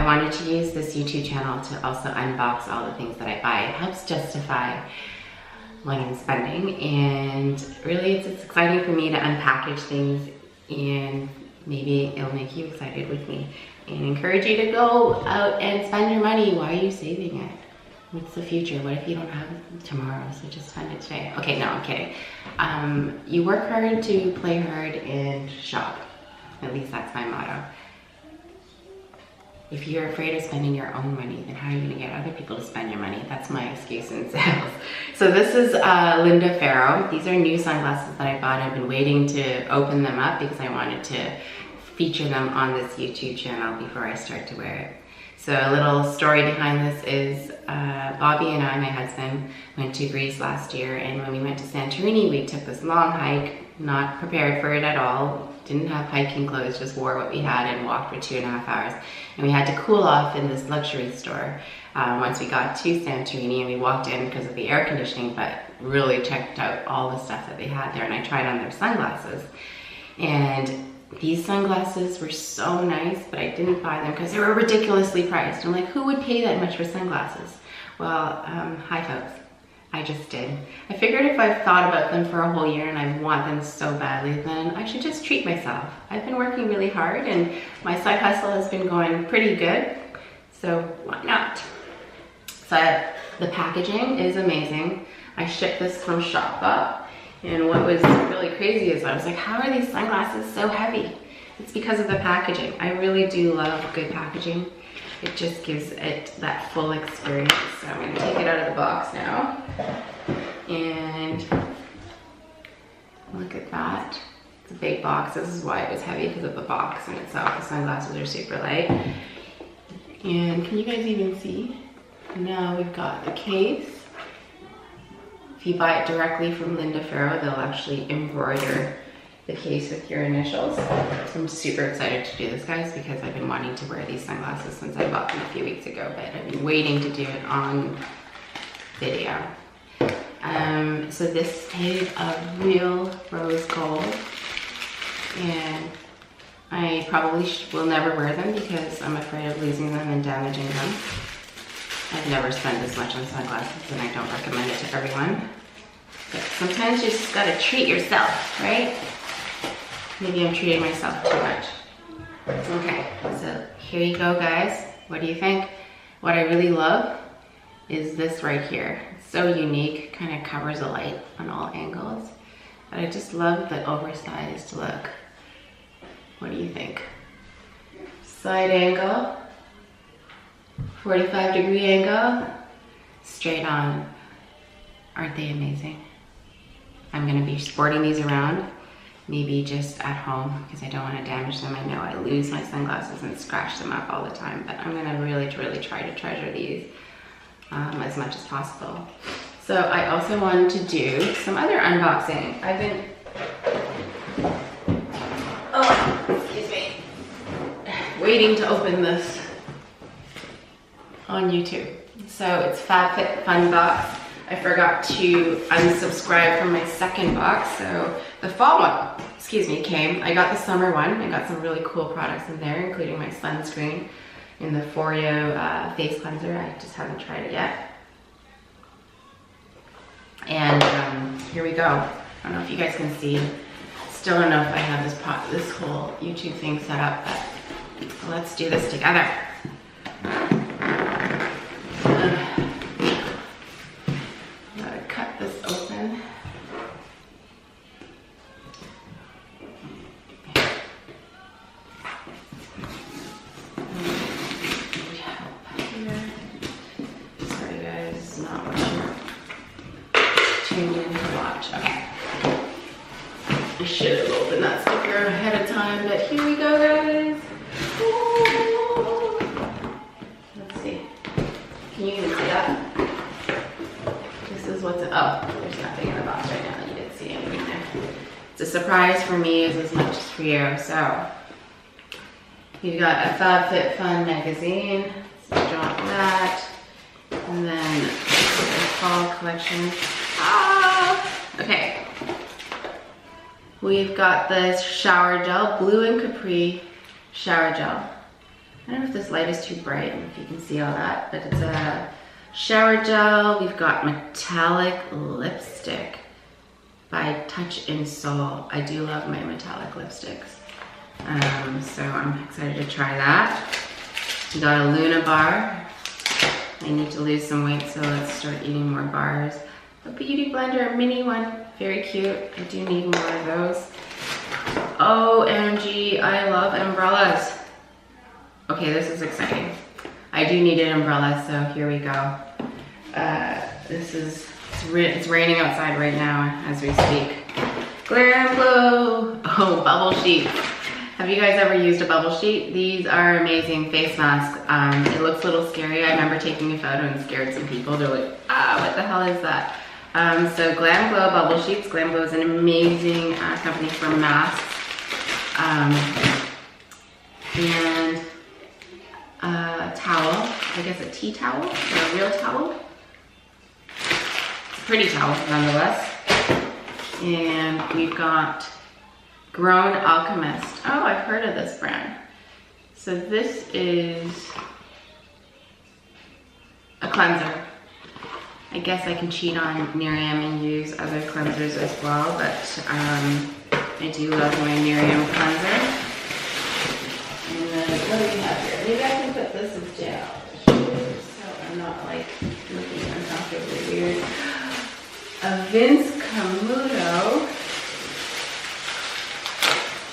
wanted to use this YouTube channel to also unbox all the things that I buy. It helps justify what I'm spending, and really it's exciting for me to unpackage things, and maybe it'll make you excited with me and encourage you to go out and spend your money. Why are you saving it? What's the future? What if you don't have tomorrow? So just spend it today. Okay, no, I'm kidding. You work hard to play hard and shop. At least that's my motto. If you're afraid of spending your own money, then how are you gonna get other people to spend your money? That's my excuse in sales. So this is Linda Farrow. These are new sunglasses that I bought. I've been waiting to open them up because I wanted to feature them on this YouTube channel before I start to wear it. So a little story behind this is Bobby and I, my husband, went to Greece last year, and when we went to Santorini, we took this long hike, not prepared for it at all, didn't have hiking clothes, just wore what we had and walked for 2.5 hours. And we had to cool off in this luxury store once we got to Santorini, and we walked in because of the air conditioning, but really checked out all the stuff that they had there, and I tried on their sunglasses. And these sunglasses were so nice, but I didn't buy them because they were ridiculously priced. I'm like, who would pay that much for sunglasses? Well, hi folks, I just did. I figured if I've thought about them for a whole year and I want them so badly, then I should just treat myself. I've been working really hard and my side hustle has been going pretty good, so why not? So the packaging is amazing. I shipped this from Shopaholics. And what was really crazy is I was like, how are these sunglasses so heavy? It's because of the packaging. I really do love good packaging. It just gives it that full experience. So I'm gonna take it out of the box now. And look at that. It's a big box. This is why it was heavy, because of the box in itself. The sunglasses are super light. And can you guys even see? Now we've got the case. If you buy it directly from Linda Farrow, they'll actually embroider the case with your initials. So I'm super excited to do this, guys, because I've been wanting to wear these sunglasses since I bought them a few weeks ago, but I've been waiting to do it on video. So this is made of real rose gold, and I probably will never wear them because I'm afraid of losing them and damaging them. I've never spent this much on sunglasses, and I don't recommend it to everyone. But sometimes you just gotta treat yourself, right? Maybe I'm treating myself too much. Okay, so here you go, guys. What do you think? What I really love is this right here. It's so unique, kind of covers the light on all angles. But I just love the oversized look. What do you think? Side angle. 45-degree angle, straight on. Aren't they amazing? I'm gonna be sporting these around, maybe just at home because I don't want to damage them. I know I lose my sunglasses and scratch them up all the time, but I'm gonna really try to treasure these as much as possible. So I also wanted to do some other unboxing. I've been, excuse me, waiting to open this on YouTube. So it's FabFitFun box. I forgot to unsubscribe from my second box, so the fall one, came. I got the summer one. I got some really cool products in there, including my sunscreen and the Foreo face cleanser. I just haven't tried it yet. And here we go. I don't know if you guys can see. Still don't know if I have this whole YouTube thing set up, but let's do this together. Gotta cut this open. Sorry guys, it's not what you're tuned in to watch. Okay. I should have opened that sticker ahead of time, but here we go, guys. Ooh. Let's see. Can you even see that? This is what's, oh, there's nothing in the box right now. You didn't see anything there. It's a surprise for me as much as for you. So, you've got a FabFitFun magazine. So drop that. And then the fall collection. Okay. We've got this shower gel, Blue and Capri shower gel. I don't know if this light is too bright and if you can see all that, but it's a shower gel. We've got metallic lipstick by Touch in Soul. I do love my metallic lipsticks. So I'm excited to try that. We got a Luna bar. I need to lose some weight, so let's start eating more bars. A beauty blender, a mini one, very cute. I do need more of those. OMG, I love umbrellas. Okay, this is exciting. I do need an umbrella, so here we go. It's raining outside right now as we speak. Glam Glow. Oh, bubble sheets. Have you guys ever used a bubble sheet? These are amazing face masks. It looks a little scary. I remember taking a photo and scared some people. They're like, what the hell is that? So Glam Glow bubble sheets. Glam Glow is an amazing company for masks. And a towel, I guess a tea towel, or a real towel. It's a pretty towel nonetheless. And we've got Grown Alchemist. Oh, I've heard of this brand. So this is a cleanser. I guess I can cheat on Miriam and use other cleansers as well, but I do love my Miriam cleanser. And then what do we have here? Maybe I can put this down so I'm not like looking uncomfortably weird. A Vince Camuto.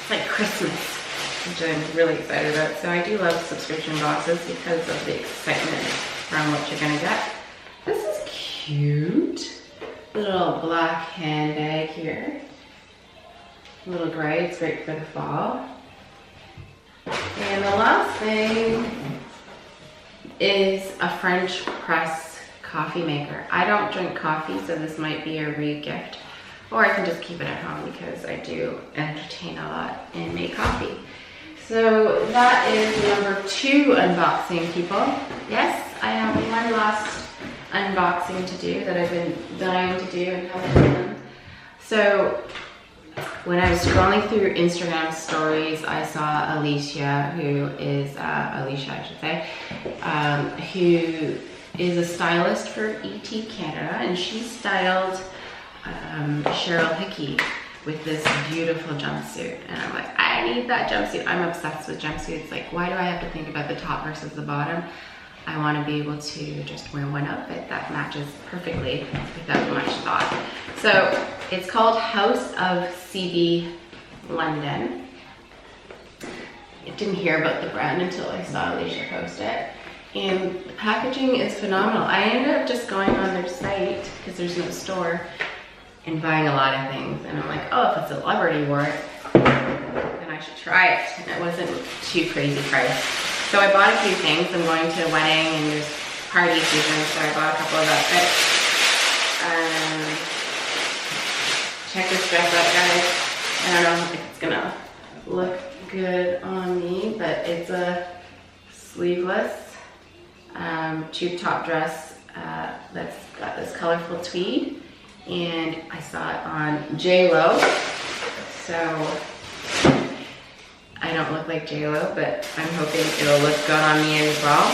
It's like Christmas, which I'm really excited about. So I do love subscription boxes because of the excitement around what you're gonna get. This is cute. Little black handbag here. A little gray, it's great for the fall. And the last thing is a French press coffee maker. I don't drink coffee, so this might be a re-gift. Or I can just keep it at home because I do entertain a lot and make coffee. So that is number 2 unboxing, people. Yes, I have one last unboxing to do that I've been dying to do and haven't done. So when I was scrolling through Instagram stories, I saw Alicia, who is, Alicia I should say, who is a stylist for ET Canada, and she styled Cheryl Hickey with this beautiful jumpsuit. And I'm like, I need that jumpsuit. I'm obsessed with jumpsuits. Like, why do I have to think about the top versus the bottom? I want to be able to just wear one outfit that matches perfectly without much thought. So it's called House of CB London. I didn't hear about the brand until I saw Alicia post it. And the packaging is phenomenal. I ended up just going on their site because there's no store and buying a lot of things. And I'm like, oh, if a celebrity wore it, then I should try it. And it wasn't too crazy priced. So I bought a few things. I'm going to a wedding and there's party season, so I bought a couple of outfits. Check this dress out, guys. I don't know if it's gonna look good on me, but it's a sleeveless tube top dress that's got this colorful tweed, and I saw it on J-Lo. So I don't look like J-Lo, but I'm hoping it'll look good on me as well.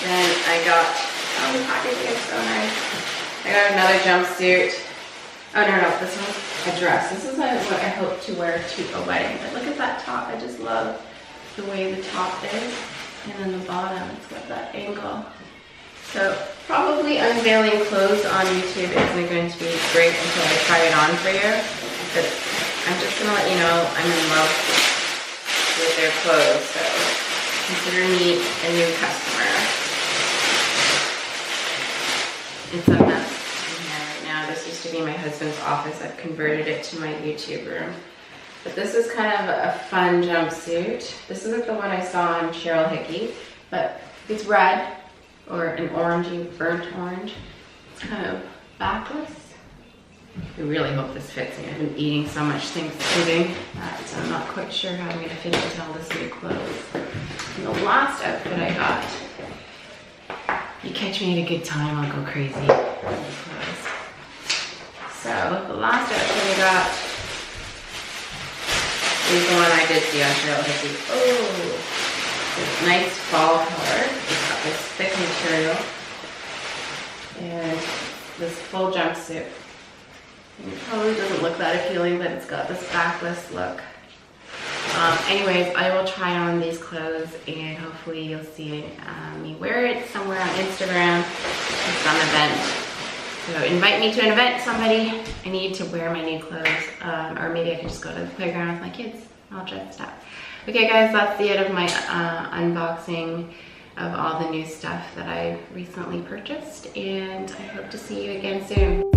Then I got, oh, the packaging is so nice. I got another jumpsuit. Oh, no, this one's a dress. This is what I hope to wear to a wedding. But look at that top. I just love the way the top is. And then the bottom, it's got that angle. So probably unveiling clothes on YouTube isn't going to be great until I try it on for you. But I'm just gonna let you know I'm in love with their clothes, so consider me a new customer. It's a mess in here right now. This used to be my husband's office. I've converted it to my YouTube room. But this is kind of a fun jumpsuit. This isn't the one I saw on Cheryl Hickey, but it's red, or an orangey, burnt orange. It's kind of backless. I really hope this fits me. I've been eating so much Thanksgiving that I'm not quite sure how I'm gonna fit into all this new clothes. And the last outfit I got, you catch me at a good time, I'll go crazy with clothes. So the last outfit I got is the one I did see on Shopaholics. Oh, This nice fall color. It's got this thick material and this full jumpsuit. And it probably doesn't look that appealing, but it's got this backless look. Anyways, I will try on these clothes and hopefully you'll see me wear it somewhere on Instagram at some event. So invite me to an event, somebody. I need to wear my new clothes, or maybe I can just go to the playground with my kids, all dressed up. Okay guys, that's the end of my unboxing of all the new stuff that I recently purchased, and I hope to see you again soon.